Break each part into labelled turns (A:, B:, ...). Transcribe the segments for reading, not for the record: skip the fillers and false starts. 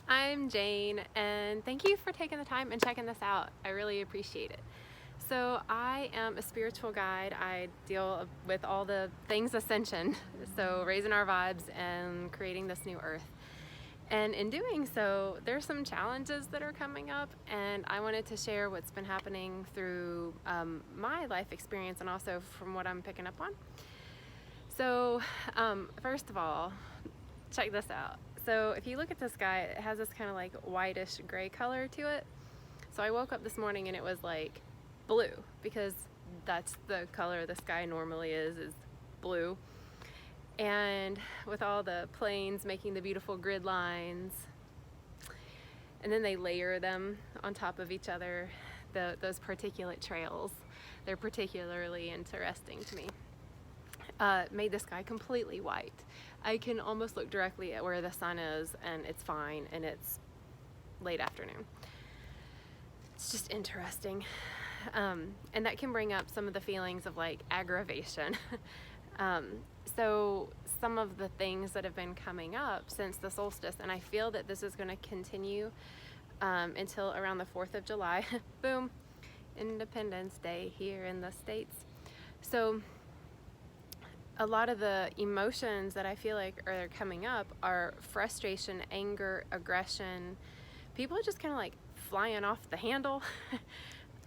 A: I'm Jane, and thank you for taking the time and checking this out. I really appreciate it. So I am a spiritual guide. I deal with all the things Ascension, so raising our vibes and creating this new earth. And in doing so, there's some challenges that are coming up, and I wanted to share what's been happening through my life experience and also from what I'm picking up on. So first of all, check this out. So if you look at the sky, it has this kind of like whitish gray color to it. So I woke up this morning and it was like blue, because that's the color the sky normally is blue. And with all the planes making the beautiful grid lines, and then they layer them on top of each other, those particulate trails, they're particularly interesting to me. Made the sky completely white. I can almost look directly at where the sun is and it's fine, and it's late afternoon. It's just interesting. And that can bring up some of the feelings of like aggravation. So some of the things that have been coming up since the solstice, and I feel that this is going to continue until around the 4th of July. Boom, Independence Day here in the States. So a lot of the emotions that I feel like are coming up are frustration, anger, aggression, people just kind of like flying off the handle.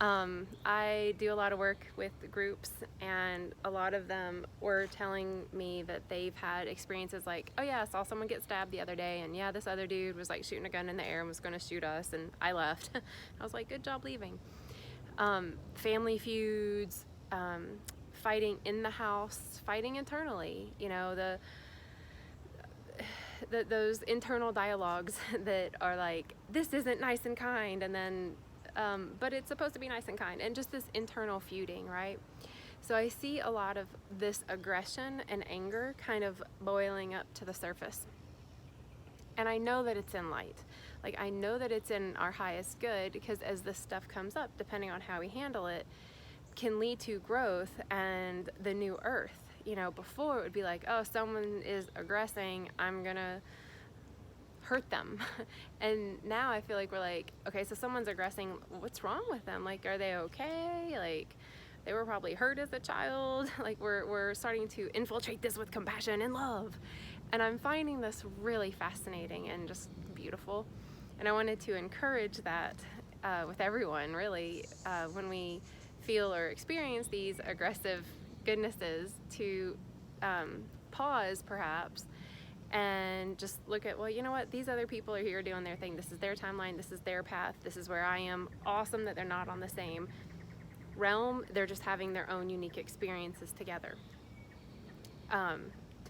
A: I do a lot of work with groups, and a lot of them were telling me that they've had experiences like, oh yeah, I saw someone get stabbed the other day, and yeah, this other dude was like shooting a gun in the air and was going to shoot us, and I left. I was like, good job leaving. Family feuds, fighting in the house, fighting internally, you know, those internal dialogues that are like, this isn't nice and kind, and then but it's supposed to be nice and kind, and just this internal feuding, right? So I see a lot of this aggression and anger kind of boiling up to the surface, and I know that it's in light. Like, I know that it's in our highest good, because as this stuff comes up, depending on how we handle it, can lead to growth and the new earth. You know, before it would be like, oh, someone is aggressing, I'm gonna hurt them. And now I feel like we're like, okay, so someone's aggressing, what's wrong with them? Like, are they okay? Like, they were probably hurt as a child. Like, we're starting to infiltrate this with compassion and love. And I'm finding this really fascinating and just beautiful. And I wanted to encourage that with everyone, really, when we feel or experience these aggressive goodnesses, to pause perhaps and just look at, well, you know what, these other people are here doing their thing. This is their timeline, this is their path, this is where I am. Awesome that they're not on the same realm, they're just having their own unique experiences together. To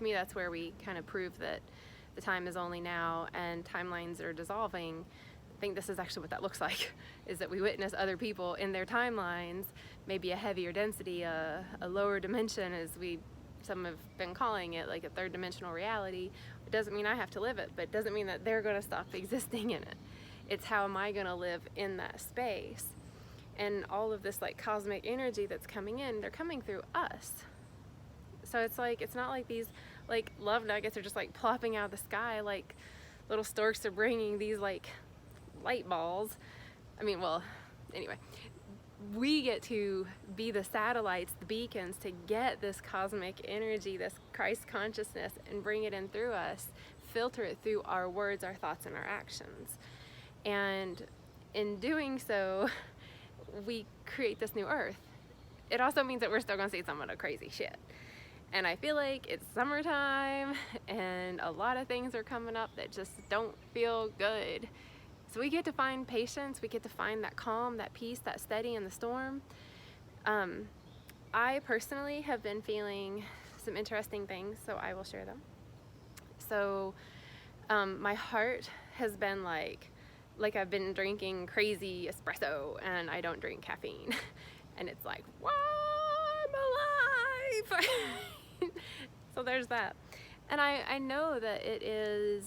A: me, that's where we kind of prove that the time is only now and timelines are dissolving. I think this is actually what that looks like, is that we witness other people in their timelines, maybe a heavier density, a lower dimension, as some have been calling it, like a third dimensional reality. It doesn't mean I have to live it, but it doesn't mean that they're going to stop existing in it. It's how am I going to live in that space? And all of this like cosmic energy that's coming in, they're coming through us. So it's like, it's not like these like love nuggets are just like plopping out of the sky, like little storks are bringing these like light balls. I mean, well, anyway, we get to be the satellites, the beacons, to get this cosmic energy, this Christ consciousness, and bring it in through us, filter it through our words, our thoughts, and our actions. And in doing so, we create this new earth. It also means that we're still gonna see some of the crazy shit. And I feel like it's summertime and a lot of things are coming up that just don't feel good. So we get to find patience, we get to find that calm, that peace, that steady in the storm. I personally have been feeling some interesting things, so I will share them. So my heart has been like I've been drinking crazy espresso, and I don't drink caffeine. And it's like, wow, I'm alive! So there's that. And I know that it is,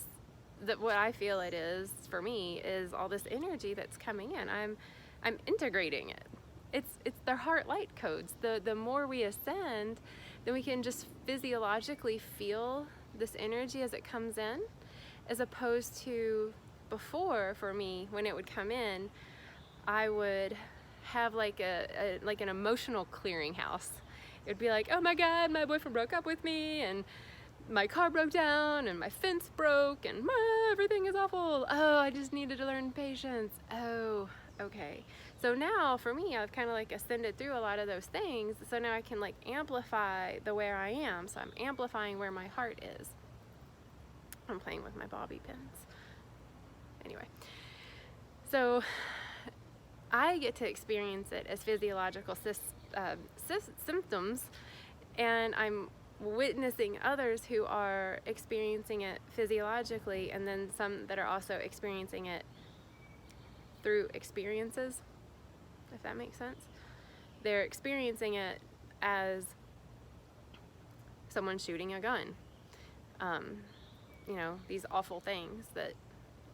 A: that what I feel it is for me is all this energy that's coming in. I'm integrating it. It's their heart light codes. The more we ascend, then we can just physiologically feel this energy as it comes in, as opposed to before, for me, when it would come in, I would have like an emotional clearinghouse. It would be like, oh my God, my boyfriend broke up with me, and my car broke down, and my fence broke, and everything is awful. Oh, I just needed to learn patience. Oh, okay. So now for me, I've kind of like ascended through a lot of those things. So now I can like amplify the where I am. So I'm amplifying where my heart is. I'm playing with my bobby pins. Anyway, so I get to experience it as physiological symptoms, and I'm witnessing others who are experiencing it physiologically, and then some that are also experiencing it through experiences, if that makes sense. They're experiencing it as someone shooting a gun. You know, these awful things that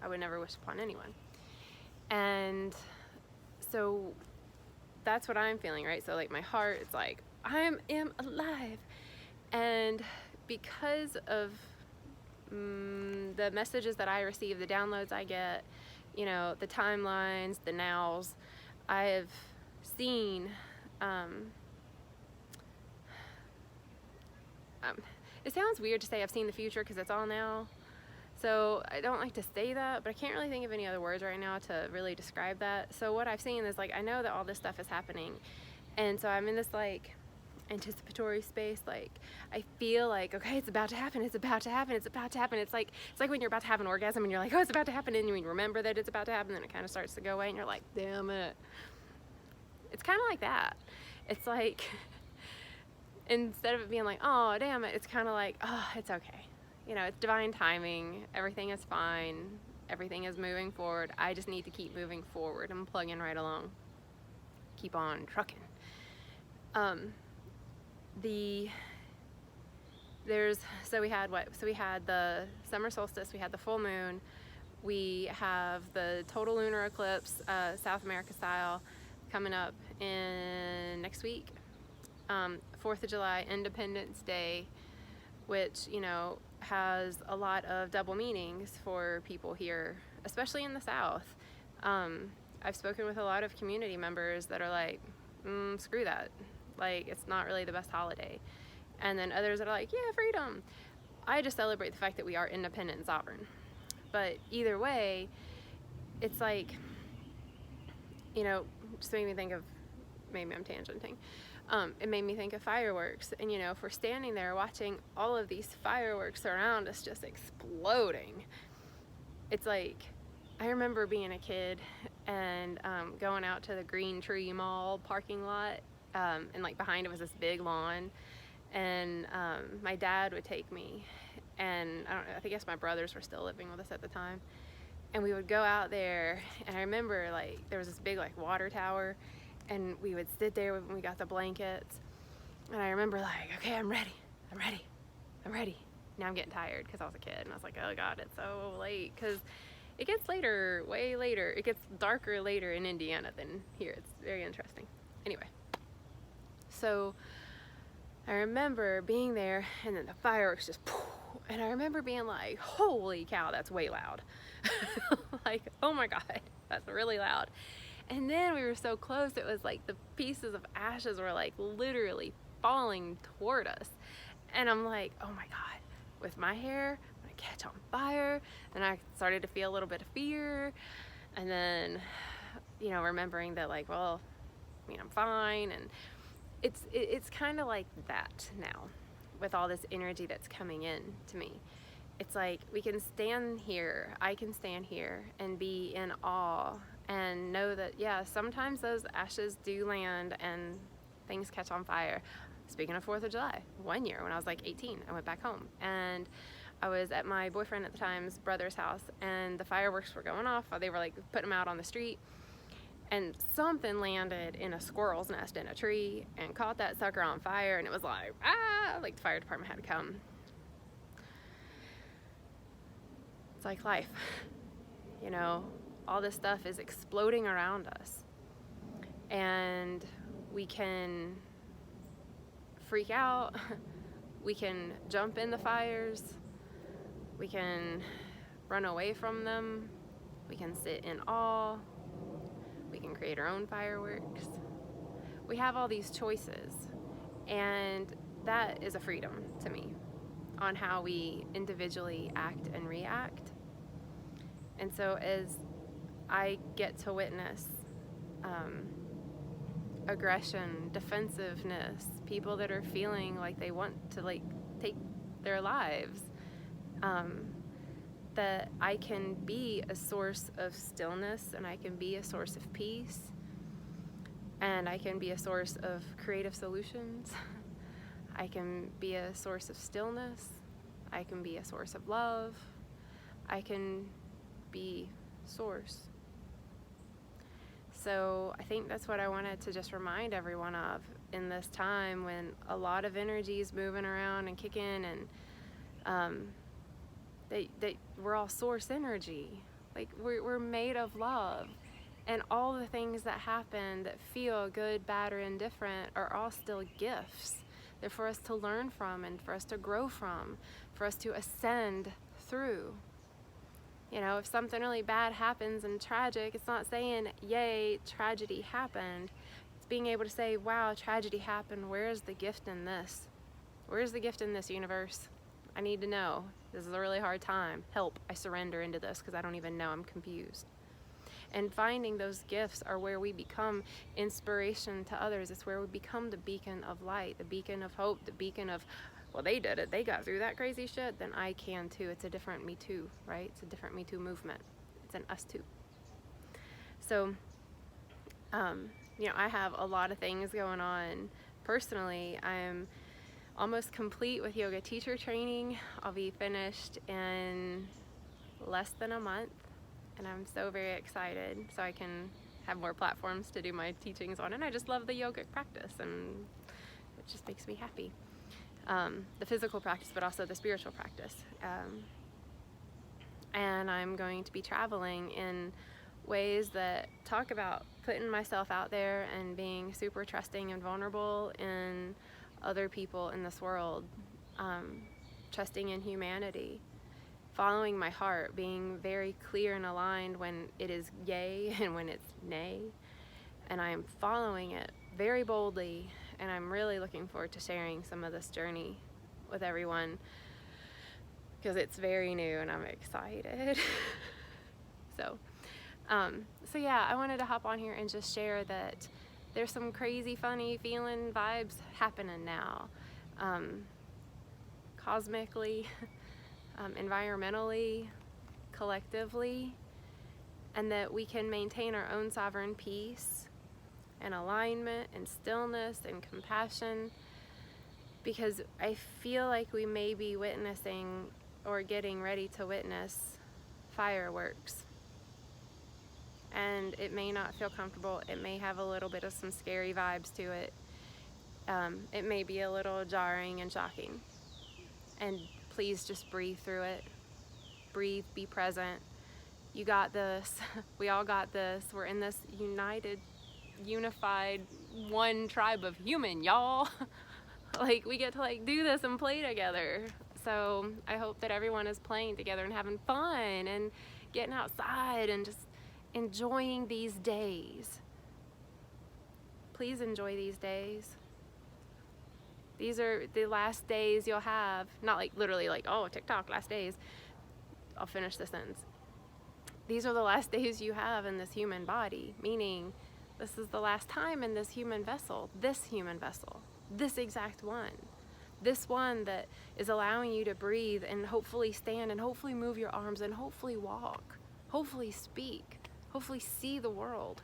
A: I would never wish upon anyone. And so that's what I'm feeling, right? So like my heart, it's like, I am alive. And because of the messages that I receive, the downloads I get, you know, the timelines, the nows, I have seen, it sounds weird to say I've seen the future because it's all now. So I don't like to say that, but I can't really think of any other words right now to really describe that. So what I've seen is like, I know that all this stuff is happening. And so I'm in this like anticipatory space. Like I feel like, okay, it's about to happen. It's about to happen. It's about to happen. It's like when you're about to have an orgasm and you're like, oh, it's about to happen. And you remember that it's about to happen. Then it kind of starts to go away and you're like, damn it. It's kind of like that. It's like, instead of it being like, oh, damn it, it's kind of like, oh, it's okay. You know, it's divine timing. Everything is fine. Everything is moving forward. I just need to keep moving forward and plugging right along. Keep on trucking. We had the summer solstice, we had the full moon, we have the total lunar eclipse, South America style, coming up in next week. 4th of July, Independence Day, which, you know, has a lot of double meanings for people here, especially in the South. I've spoken with a lot of community members that are like, screw that. Like, it's not really the best holiday. And then others that are like, yeah, freedom. I just celebrate the fact that we are independent and sovereign. But either way, it's like, you know, just made me think of, maybe I'm tangenting. It made me think of fireworks. And, you know, if we're standing there watching all of these fireworks around us just exploding, it's like, I remember being a kid and going out to the Green Tree Mall parking lot, and like behind it was this big lawn, and my dad would take me, and I guess my brothers were still living with us at the time, and we would go out there, and I remember like there was this big like water tower, and we would sit there when we got the blankets, and I remember like, okay, I'm ready. Now I'm getting tired because I was a kid, and I was like, oh God, it's so late, because it gets later, way later. It gets darker later in Indiana than here. It's very interesting. Anyway, so I remember being there, and then the fireworks just, and I remember being like, holy cow, that's way loud. Like, oh my God, that's really loud. And then we were so close, it was like the pieces of ashes were like literally falling toward us. And I'm like, oh my God, with my hair, I'm gonna catch on fire. And I started to feel a little bit of fear. And then, you know, remembering that like, well, I mean, I'm fine. And it's kind of like that now with all this energy that's coming in to me. It's like we can stand here, I can stand here and be in awe and know that, yeah, sometimes those ashes do land and things catch on fire. Speaking of 4th of July, one year when I was like 18, I went back home and I was at my boyfriend at the time's brother's house, and the fireworks were going off. They were like putting them out on the street, and something landed in a squirrel's nest in a tree and caught that sucker on fire, and it was like, like the fire department had to come. It's like life, you know, all this stuff is exploding around us, and we can freak out, we can jump in the fires, we can run away from them, We can sit in awe. We can create our own fireworks. We have all these choices, and that is a freedom to me on how we individually act and react. And so as I get to witness aggression, defensiveness, people that are feeling like they want to like take their lives, that I can be a source of stillness, and I can be a source of peace, and I can be a source of creative solutions. I can be a source of stillness. I can be a source of love. I can be source. So I think that's what I wanted to just remind everyone of in this time when a lot of energy is moving around and kicking, and that we're all source energy. Like we're made of love, and all the things that happen that feel good, bad, or indifferent are all still gifts. They're for us to learn from and for us to grow from, for us to ascend through. You know, if something really bad happens and tragic, it's not saying, yay, tragedy happened. It's being able to say, wow, tragedy happened. Where's the gift in this? Where's the gift in this, universe? I need to know. This is a really hard time. Help, I surrender into this because I don't even know. I'm confused. And finding those gifts are where we become inspiration to others. It's where we become the beacon of light, the beacon of hope, the beacon of, well, they did it. They got through that crazy shit. Then I can too. It's a different Me Too, right? It's a different Me Too movement. It's an us too. So, I have a lot of things going on. Personally, I'm almost complete with yoga teacher training. I'll be finished in less than a month. And I'm so very excited, so I can have more platforms to do my teachings on. And I just love the yogic practice, and it just makes me happy. The physical practice, but also the spiritual practice. And I'm going to be traveling in ways that talk about putting myself out there and being super trusting and vulnerable in other people in this world, trusting in humanity. Following my heart, being very clear and aligned when it is yay and when it's nay. And I'm following it very boldly, and I'm really looking forward to sharing some of this journey with everyone because it's very new and I'm excited. So yeah, I wanted to hop on here and just share that there's some crazy, funny, feeling vibes happening now, cosmically, environmentally, collectively, and that we can maintain our own sovereign peace and alignment and stillness and compassion, because I feel like we may be witnessing or getting ready to witness fireworks. And it may not feel comfortable. It may have a little bit of some scary vibes to it. It may be a little jarring and shocking. And please just breathe through it. Breathe, be present. You got this. We all got this. We're in this unified, one tribe of human, y'all. Like, we get to do this and play together. So I hope that everyone is playing together and having fun and getting outside and just enjoying these days. Please enjoy these days. These are the last days you'll have. Not literally oh, TikTok, last days. I'll finish the sentence. These are the last days you have in this human body, meaning this is the last time in this human vessel, this exact one. This one that is allowing you to breathe and hopefully stand and hopefully move your arms and hopefully walk, hopefully speak, hopefully see the world.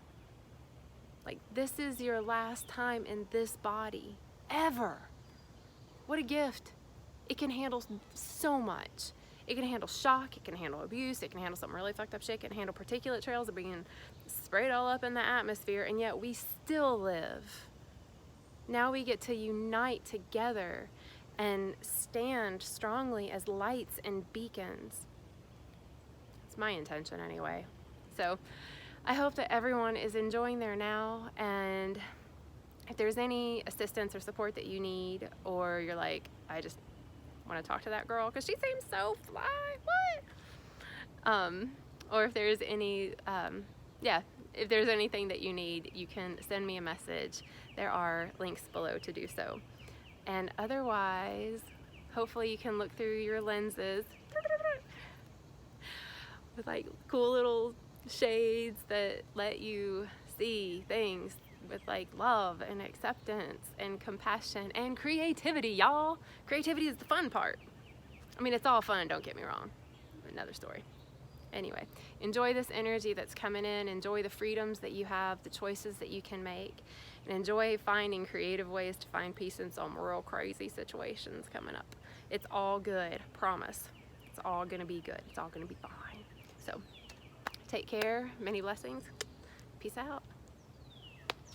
A: This is your last time in this body, ever. What a gift. It can handle so much. It can handle shock, it can handle abuse, it can handle some really fucked up shit, it can handle particulate trails that are being sprayed all up in the atmosphere, and yet we still live. Now we get to unite together and stand strongly as lights and beacons. It's my intention anyway. So I hope that everyone is enjoying their now, and if there's any assistance or support that you need, or you're like, I just want to talk to that girl because she seems so fly, what? or if there's any, yeah, if there's anything that you need, you can send me a message. There are links below to do so. And otherwise, hopefully you can look through your lenses with like cool little shades that let you see things with like love and acceptance and compassion and creativity, y'all. Creativity is the fun part. I mean, it's all fun, don't get me wrong. Another story. Anyway, enjoy this energy that's coming in. Enjoy the freedoms that you have, the choices that you can make, and enjoy finding creative ways to find peace in some real crazy situations coming up. It's all good, promise. It's all gonna be good. It's all gonna be fine. So, take care. Many blessings. Peace out.